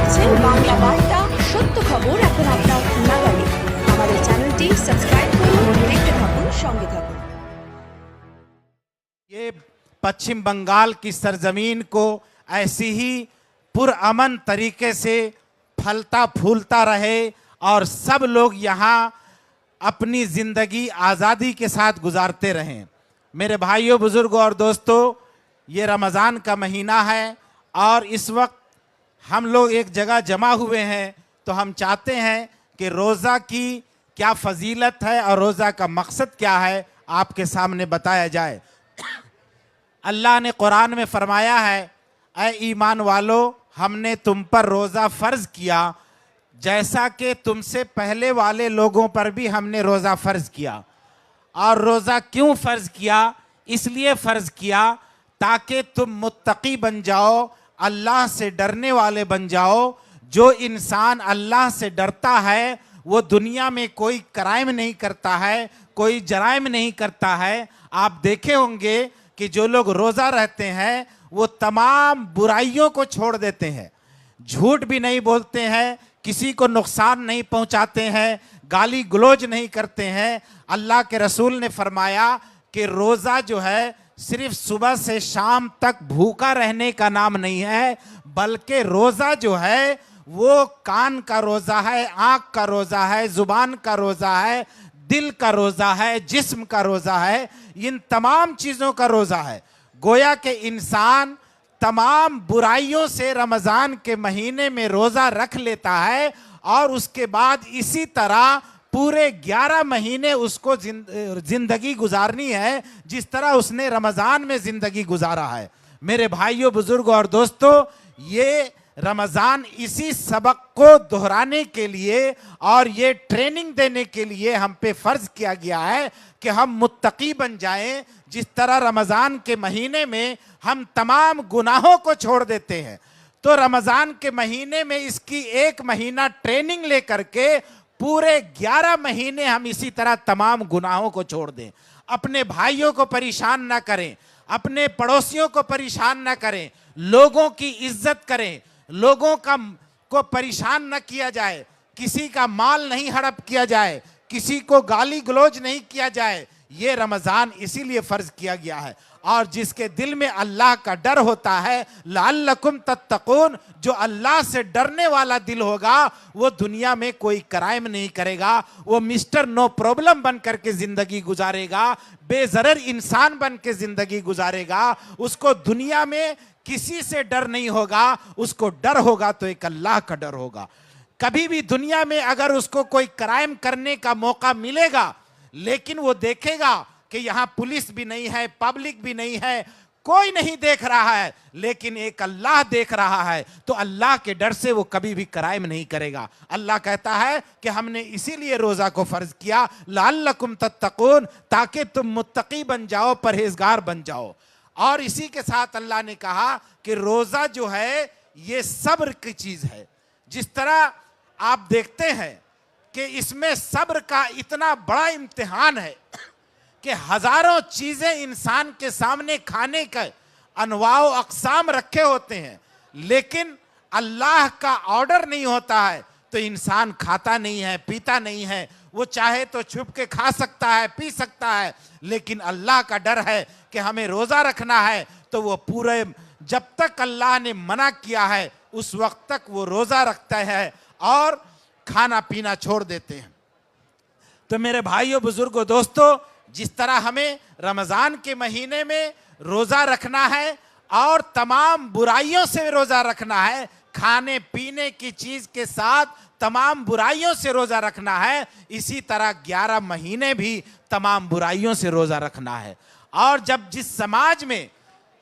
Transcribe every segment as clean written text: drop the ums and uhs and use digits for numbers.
দেখছেন বাংলা বার্তা, সত্য খবর এখন আপনার নাগালে। আমাদের চ্যানেলটি সাবস্ক্রাইব করুন, দেখতে থাকুন, সঙ্গে থাকুন। ये पश्चिम बंगाल की सरजमीन को ऐसी ही पुरअमन तरीके से फलता फूलता रहे और सब लोग यहाँ अपनी ज़िंदगी आज़ादी के साथ गुजारते रहें। मेरे भाइयों, बुज़ुर्गों और दोस्तों, ये रमज़ान का महीना है और इस वक्त हम लोग एक जगह जमा हुए हैं, तो हम चाहते हैं कि रोज़ा की क्या फ़जीलत है और रोज़ा का मकसद क्या है आपके सामने बताया जाए। अल्लाह ने कुरान में फरमाया है, ऐ ईमान वालो, हमने तुम पर रोज़ा फ़र्ज़ किया जैसा कि तुमसे पहले वाले लोगों पर भी हमने रोज़ा फ़र्ज़ किया। और रोज़ा क्यों फ़र्ज़ किया? इसलिए फ़र्ज़ किया ताकि तुम मुत्तकी बन जाओ, अल्लाह से डरने वाले बन जाओ। जो इंसान अल्लाह से डरता है वो दुनिया में कोई क्राइम नहीं करता है, कोई जराइम नहीं करता है। आप देखे होंगे कि जो लोग रोज़ा रहते हैं वो तमाम बुराइयों को छोड़ देते हैं, झूठ भी नहीं बोलते हैं, किसी को नुकसान नहीं पहुंचाते हैं, गाली गलौज नहीं करते हैं। अल्लाह के रसूल ने फरमाया कि रोज़ा जो है सिर्फ सुबह से शाम तक भूखा रहने का नाम नहीं है, बल्कि रोज़ा जो है वो कान का रोज़ा है, आँख का रोज़ा है, ज़ुबान का रोज़ा है, दिल का रोज़ा है, जिस्म का रोज़ा है, इन तमाम चीज़ों का रोज़ा है। गोया के इंसान तमाम बुराइयों से रमज़ान के महीने में रोज़ा रख लेता है और उसके बाद इसी तरह पूरे 11 महीने उसको ज़िंदगी गुजारनी है जिस तरह उसने रमज़ान में ज़िंदगी गुजारा है। मेरे भाइयों, बुज़ुर्गों और दोस्तों, ये रमज़ान इसी सबक को दोहराने के लिए और ये ट्रेनिंग देने के लिए हम पे फ़र्ज़ किया गया है कि हम मुत्तकी बन जाएं। जिस तरह रमज़ान के महीने में हम तमाम गुनाहों को छोड़ देते हैं, तो रमज़ान के महीने में इसकी 1 महीना ट्रेनिंग लेकर के पूरे 11 महीने हम इसी तरह तमाम गुनाहों को छोड़ दें। अपने भाइयों को परेशान ना करें, अपने पड़ोसियों को परेशान ना करें, लोगों की इज्जत करें, लोगों को परेशान न किया जाए, किसी का माल नहीं हड़प किया जाए, किसी को गाली गलौज नहीं किया जाए। ये रमज़ान इसीलिए फ़र्ज़ किया गया है। और जिसके दिल में अल्लाह का डर होता है, लअल्लकुम तत्तकून, जो अल्लाह से डरने वाला दिल होगा वो दुनिया में कोई क्राइम नहीं करेगा, वो मिस्टर नो प्रॉब्लम बन करके ज़िंदगी गुजारेगा, बेज़रर इंसान बन के ज़िंदगी गुजारेगा। उसको दुनिया में किसी से डर नहीं होगा, उसको डर होगा तो एक अल्लाह का डर होगा। कभी भी दुनिया में अगर उसको कोई क्राइम करने का मौका मिलेगा, लेकिन वो देखेगा कि यहाँ पुलिस भी नहीं है, पब्लिक भी नहीं है, कोई नहीं देख रहा है, लेकिन एक अल्लाह देख रहा है, तो अल्लाह के डर से वो कभी भी क्राइम नहीं करेगा। अल्लाह कहता है कि हमने इसीलिए रोज़ा को फ़र्ज़ किया, लअल्लकुम तत्तकून, ताकि तुम मुत्तकी बन जाओ, परहेजगार बन जाओ। और इसी के साथ अल्लाह ने कहा कि रोज़ा जो है ये सब्र की चीज़ है। जिस तरह आप देखते हैं कि इसमें सब्र का इतना बड़ा इम्तिहान है कि हज़ारों चीज़ें इंसान के सामने खाने का अनवाओ अक़साम रखे होते हैं, लेकिन अल्लाह का ऑर्डर नहीं होता है तो इंसान खाता नहीं है, पीता नहीं है। वो चाहे तो छुप के खा सकता है, पी सकता है, लेकिन अल्लाह का डर है कि हमें रोज़ा रखना है, तो वो पूरे जब तक अल्लाह ने मना किया है उस वक्त तक वो रोज़ा रखता है और खाना पीना छोड़ देते हैं। तो मेरे भाइयों, बुज़ुर्गों, दोस्तों, जिस तरह हमें रमज़ान के महीने में रोज़ा रखना है और तमाम बुराइयों से रोज़ा रखना है, खाने पीने की चीज़ के साथ तमाम बुराइयों से रोज़ा रखना है, इसी तरह 11 महीने भी तमाम बुराइयों से रोज़ा रखना है। और जब जिस समाज में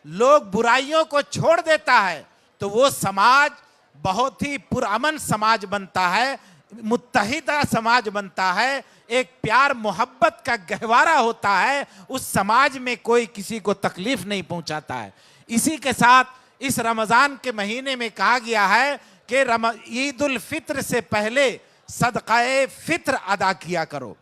लोग बुराइयों को छोड़ देता है तो वो समाज बहुत ही पुरअमन समाज बनता है, मुत्तहिदा समाज बनता है, एक प्यार मोहब्बत का गहवारा होता है। उस समाज में कोई किसी को तकलीफ नहीं पहुंचाता है। इसी के साथ इस रमज़ान के महीने में कहा गया है कि ईद उल फित्र से पहले सदक़ाए फ़ित्र अदा किया करो।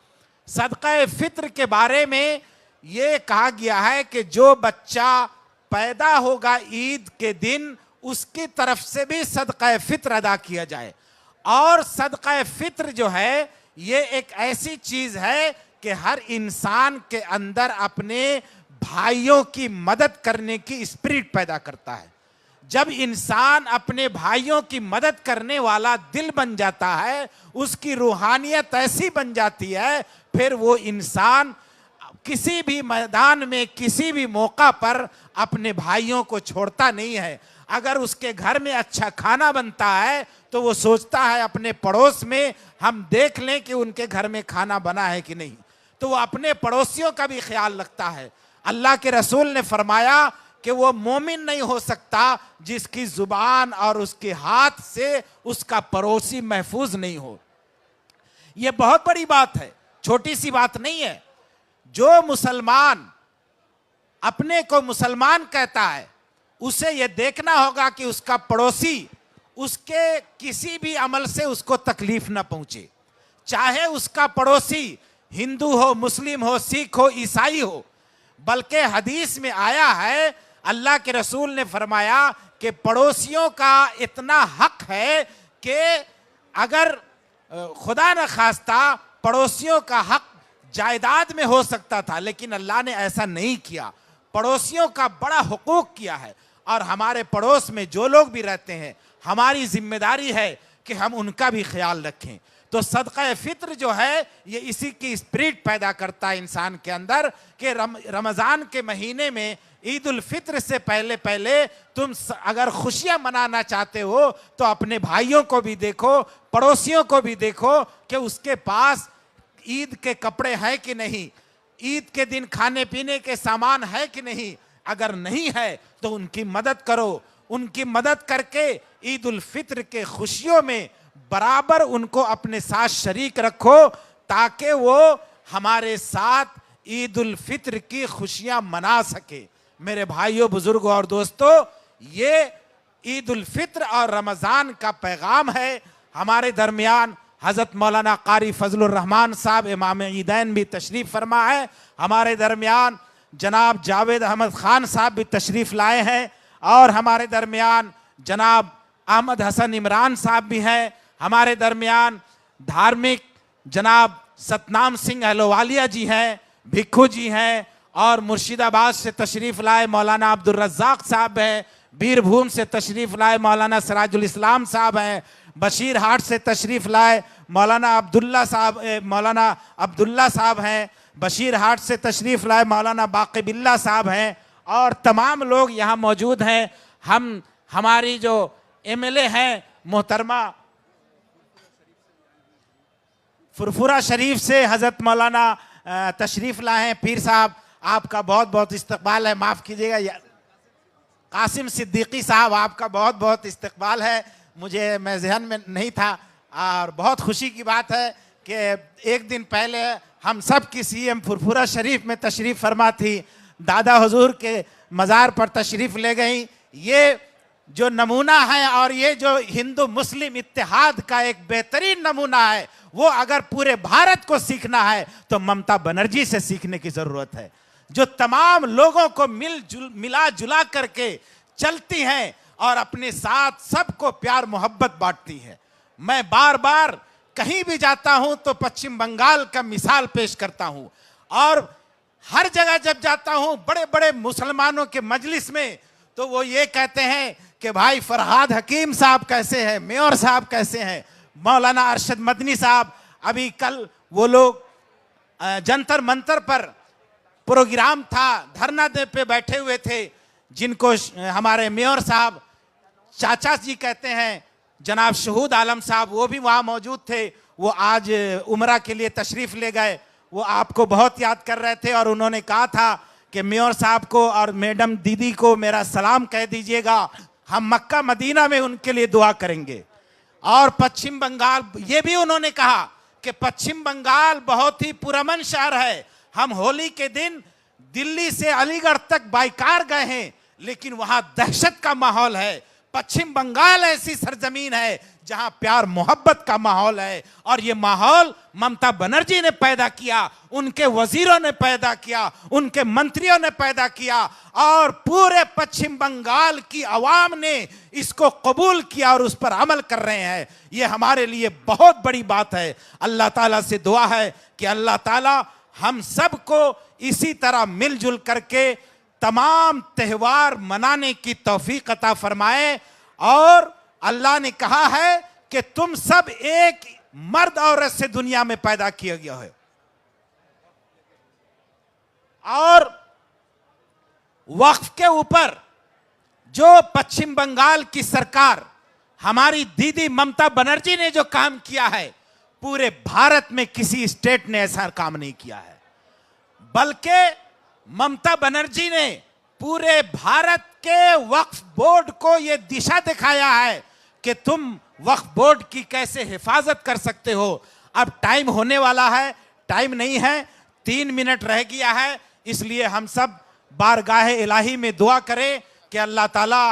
सदक़ाए फ़ित्र के बारे में ये कहा गया है कि जो बच्चा पैदा होगा ईद के दिन उसकी तरफ से भी सदका फित्र अदा किया जाए। और सदका फित्र जो है ये एक ऐसी चीज है कि हर इंसान के अंदर अपने भाइयों की मदद करने की स्पिरिट पैदा करता है। जब इंसान अपने भाइयों की मदद करने वाला दिल बन जाता है, उसकी रूहानियत ऐसी बन जाती है, फिर वो इंसान किसी भी मैदान में किसी भी मौका पर अपने भाइयों को छोड़ता नहीं है। अगर उसके घर में अच्छा खाना बनता है तो वो सोचता है अपने पड़ोस में हम देख लें कि उनके घर में खाना बना है कि नहीं, तो वो अपने पड़ोसियों का भी ख्याल रखता है। अल्लाह के रसूल ने फरमाया कि वो मोमिन नहीं हो सकता जिसकी जुबान और उसके हाथ से उसका पड़ोसी महफूज नहीं हो। ये बहुत बड़ी बात है, छोटी सी बात नहीं है। जो मुसलमान अपने को मुसलमान कहता है उसे यह देखना होगा कि उसका पड़ोसी उसके किसी भी अमल से उसको तकलीफ ना पहुंचे, चाहे उसका पड़ोसी हिंदू हो, मुस्लिम हो, सिख हो, ईसाई हो। बल्कि हदीस में आया है, अल्लाह के रसूल ने फरमाया कि पड़ोसियों का इतना हक है कि अगर खुदा न खास्ता पड़ोसियों का हक जायदाद में हो सकता था, लेकिन अल्लाह ने ऐसा नहीं किया। पड़ोसियों का बड़ा हुकूक किया है और हमारे पड़ोस में जो लोग भी रहते हैं हमारी जिम्मेदारी है कि हम उनका भी ख्याल रखें। तो सदका फित्र जो है ये इसी की स्पिरिट पैदा करता है इंसान के अंदर कि रमज़ान के महीने में ईद उल फित्र से पहले पहले तुम अगर खुशियां मनाना चाहते हो तो अपने भाइयों को भी देखो, पड़ोसियों को भी देखो कि उसके पास ईद के कपड़े हैं कि नहीं, ईद के दिन खाने पीने के सामान है कि नहीं। अगर नहीं है तो उनकी मदद करो, उनकी मदद करके ईद उल फित्र के खुशियों में बराबर उनको अपने साथ शरीक रखो ताकि वो हमारे साथ ईद उल फित्र की खुशियां मना सके। मेरे भाइयों, बुजुर्गों और दोस्तों, ये ईद उल फित्र और रमज़ान का पैगाम है। हमारे दरमियान हज़रत मौलाना कारी फजलुर रहमान साहब इमाम ईदैन भी तशरीफ़ फरमा है। हमारे दरमियान जनाब जावेद अहमद ख़ान साहब भी तशरीफ़ लाए हैं और हमारे दरमियान जनाब अहमद हसन इमरान साहब भी हैं। हमारे दरमियान धार्मिक जनाब सतनाम सिंह अहलोवालिया जी हैं, भिक्खू जी हैं और मुर्शिदाबाद से तशरीफ़ लाए मौलाना अब्दुल रज़्ज़ाक़ साहब हैं, बीरभूम से तशरीफ़ लाए मौलाना सिराजुल इस्लाम साहब हैं, बशीर हाट से तशरीफ़ लाए मौलाना अब्दुल्ला साहब हैं, बशीर हाट से तशरीफ़ लाए मौलाना बाक़ी बिल्ला साहब हैं और तमाम लोग यहाँ मौजूद हैं। हमारी जो MLA हैं मोहतरमा फुरफुरा शरीफ से हज़रत मौलाना तशरीफ़ लाए हैं। पीर साहब आपका बहुत बहुत इस्तकबाल है, माफ़ कीजिएगा कासिम सिद्दीकी साहब आपका बहुत बहुत इस्तकबाल है, मैं जहन में नहीं था। और बहुत खुशी की बात है कि एक दिन पहले हम सब की CM फुरफुरा शरीफ में तशरीफ़ फरमा थी, दादा हुजूर के मज़ार पर तशरीफ़ ले गई। ये जो नमूना है और ये जो हिंदू मुस्लिम इत्तेहाद का एक बेहतरीन नमूना है, वो अगर पूरे भारत को सीखना है तो ममता बनर्जी से सीखने की ज़रूरत है, जो तमाम लोगों को मिला जुला करके चलती हैं और अपने साथ सबको प्यार मोहब्बत बांटती है। मैं बार बार कहीं भी जाता हूं तो पश्चिम बंगाल का मिसाल पेश करता हूं और हर जगह जब जाता हूं बड़े बड़े मुसलमानों के मजलिस में तो वो ये कहते हैं कि भाई फरहाद हकीम साहब कैसे हैं, मेयर साहब कैसे हैं, मौलाना अरशद मदनी साहब। अभी कल वो लोग जंतर मंतर पर प्रोग्राम था, धरना दे पे बैठे हुए थे, जिनको हमारे मेयर साहब चाचा जी कहते हैं, जनाब शहूद आलम साहब, वो भी वहाँ मौजूद थे। वो आज उम्रा के लिए तशरीफ़ ले गए, वो आपको बहुत याद कर रहे थे और उन्होंने कहा था कि मेयर साहब को और मैडम दीदी को मेरा सलाम कह दीजिएगा, हम मक्का मदीना में उनके लिए दुआ करेंगे। और पश्चिम बंगाल, ये भी उन्होंने कहा कि पश्चिम बंगाल बहुत ही पुरअमन शहर है, हम होली के दिन दिल्ली से अलीगढ़ तक बाइकार गए हैं लेकिन वहां दहशत का माहौल है, पश्चिम बंगाल ऐसी सरजमीन है जहां प्यार मोहब्बत का माहौल है, और ये माहौल ममता बनर्जी ने पैदा किया, उनके वजीरों ने पैदा किया, उनके मंत्रियों ने पैदा किया, और पूरे पश्चिम बंगाल की आवाम ने इसको कबूल किया और उस पर अमल कर रहे हैं। ये हमारे लिए बहुत बड़ी बात है। अल्लाह ताला से दुआ है कि अल्लाह ताला हम सबको इसी तरह मिलजुल करके तमाम त्योहार मनाने की तौफीक अता फरमाए। और अल्लाह ने कहा है कि तुम सब एक मर्द औरत से दुनिया में पैदा किया गया है, और वक्फ के ऊपर जो पश्चिम बंगाल की सरकार, हमारी दीदी ममता बनर्जी ने जो काम किया है, पूरे भारत में किसी स्टेट ने ऐसा काम नहीं किया है। बल्कि ममता बनर्जी ने पूरे भारत के वक्फ बोर्ड को यह दिशा दिखाया है कि तुम वक्फ बोर्ड की कैसे हिफाजत कर सकते हो। अब टाइम होने वाला है, टाइम नहीं है, 3 मिनट रह गया है, इसलिए हम सब बारगाह इलाही में दुआ करें कि अल्लाह ताला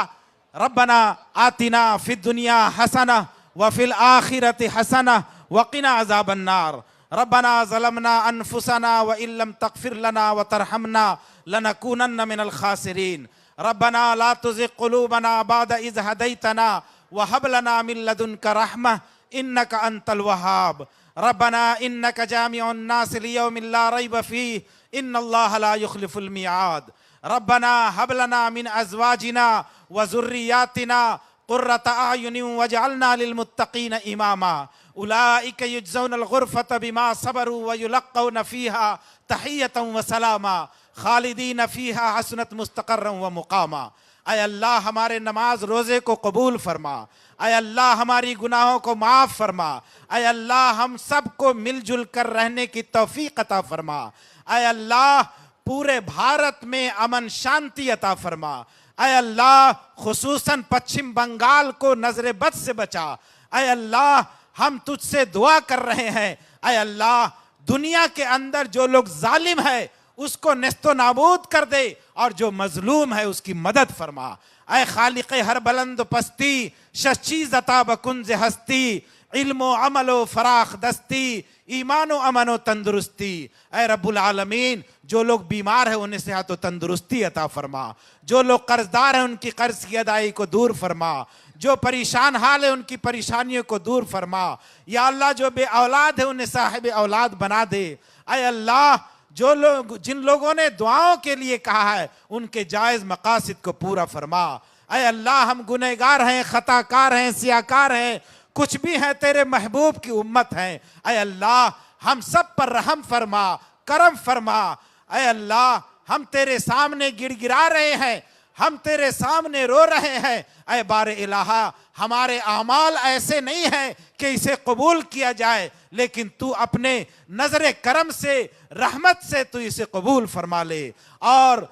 रब्बना आतिना फिद दुनिया हसना व फिल आखिरति हसना वक़िना अज़ाबन्नार रब्बना ज़लमना अनफुसना व इल्लम तग़फ़िर लना व तरहमना लनकूनन्न मिनल खासिरीन रब्बना ला तुज़िग़ क़ुलूबना बअद इज़ हदैतना व हब लना मिन लदुनका रहमह इन्नका अंतल वहाब रब्बना इन्नका जामिउन नास लियौमिन ला रैब फ़ीह इन्नल्लाह ला युख़्लिफ़ुल मिआद रब्बना हब लना मिन अज़वाजिना व ज़ुर्रिय्यातिना क़ुर्रता अयुनिन वजअलना लिलमुत्तक़ीन इमामा उलाइका युजज़ौनल ग़ुरफ़ता बिमा सबरू व युलक़्क़ौना फ़ीहा तहिय्यतन व सलामा खालिदीन फ़ीहा हसनत मुस्तक़र्रन व मुक़ामा। ऐ अल्लाह हमारे नमाज रोज़े को कबूल फरमा, ऐ अल्लाह हमारी गुनाहों को माफ़ फरमा, ऐ अल्लाह हम सब को मिलजुल कर रहने की तौफ़ीक़ अता फरमा, ऐ अल्लाह पूरे भारत में अमन शांति अता फरमा, ऐ अल्लाह खुसूसन पश्चिम बंगाल को नजर बद से बचा। ऐ अल्लाह हम तुझसे दुआ कर रहे हैं, ऐ अल्लाह दुनिया के अंदर जो लोग जालिम है उसको नेस्तो नाबूद कर दे, और जो मजलूम है उसकी मदद फरमा। ऐ खालिक़ हर बुलंद पस्ती शची ज़ता बकुंज़ हस्ती इल्मो अमलो फराख दस्ती ईमानो अमनो तंदुरुस्ती। ऐ रब्बुल आलमीन जो लोग बीमार हैं उन्हें सेहत व तंदुरुस्ती अता फरमा, जो लोग कर्जदार हैं उनकी कर्ज की अदाई को दूर फरमा, जो परेशान हाल है उनकी परेशानियों को दूर फरमा। या अल्लाह जो बे औलाद है उन्हें साहिब औलाद बना दे। ऐ अल्लाह जो लोग जिन लोगों ने दुआओं के लिए कहा है उनके जायज़ मकासिद को पूरा फरमा। ऐ अल्लाह हम गुनहगार हैं, खताकार हैं, सियाकार हैं, कुछ भी हैं, तेरे महबूब की उम्मत हैं। ऐ अल्लाह हम सब पर रहम फरमा, करम फरमा। ऐ अल्लाह हम तेरे सामने गिड़गिड़ा रहे हैं, हम तेरे सामने रो रहे हैं। ऐ बारे इलाहा हमारे आमाल ऐसे नहीं हैं कि इसे कबूल किया जाए, लेकिन तू अपने नजर करम से, रहमत से तू इसे कबूल फरमा ले। और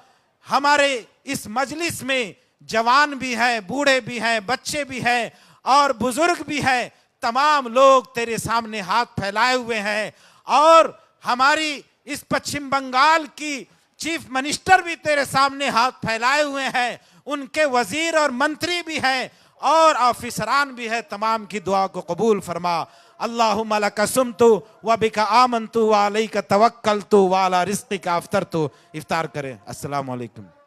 हमारे इस मजलिस में जवान भी हैं, बूढ़े भी हैं, बच्चे भी हैं और बुजुर्ग भी हैं, तमाम लोग तेरे सामने हाथ फैलाए हुए हैं। और हमारी इस पश्चिम बंगाल की चीफ मिनिस्टर भी तेरे सामने हाथ फैलाए हुए हैं, उनके वजीर और मंत्री भी हैं और ऑफिसरान भी है। तमाम की दुआ को कबूल फरमा। अल्लाहुम्मा लका सुमतु व बिका आमनतु व अलैका तवक्कलतु व अला रिज़्क़िका अफ़्तरतु। इफ्तार करें। अस्सलामु अलैकुम।